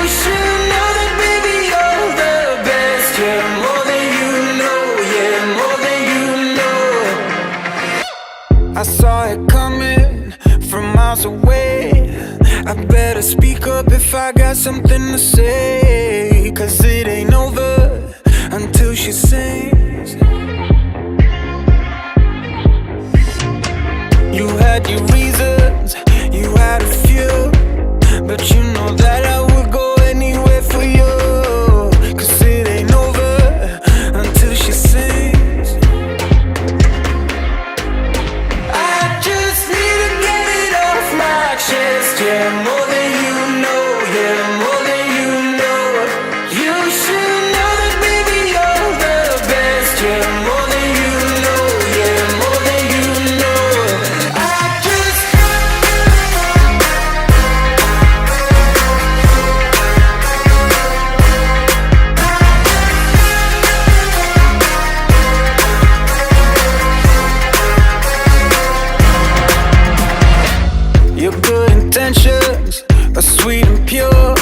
should know that, baby, you're the best. Yeah, more than you know, yeah, more than you know. I saw it coming from miles away. I better speak up if I got something to say, 'cause it ain't over until she sings. You had your reasons, you had a few, but you know that I would go anywhere for you. 'Cause it ain't over until she sings. I just need to get it off my chest. Yeah, more than you know, yeah, more than you know. You should know that, baby, you're the best. Yeah, more than you know, yeah, more than you know. I just Your good intentions are sweet and pure,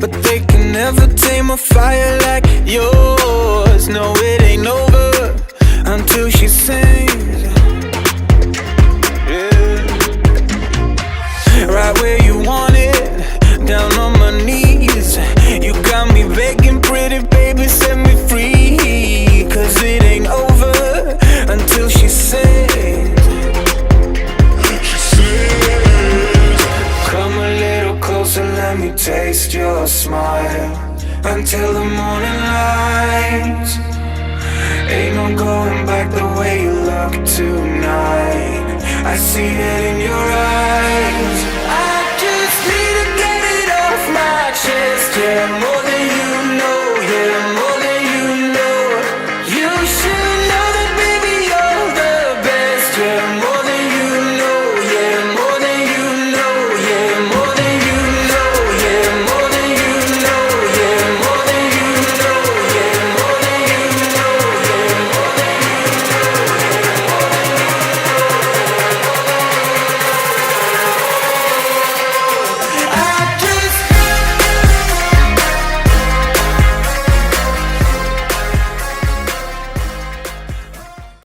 but they can never tame a fire like yours. No, it ain't over until she sings. Yeah. Right where you want it, down on my knees. You got me begging, pretty baby, set me free. 'Cause it ain't over until she sings. Come a little closer, let me taste your smile until the morning light. Ain't no going back the way you look tonight. I see it in your eyes.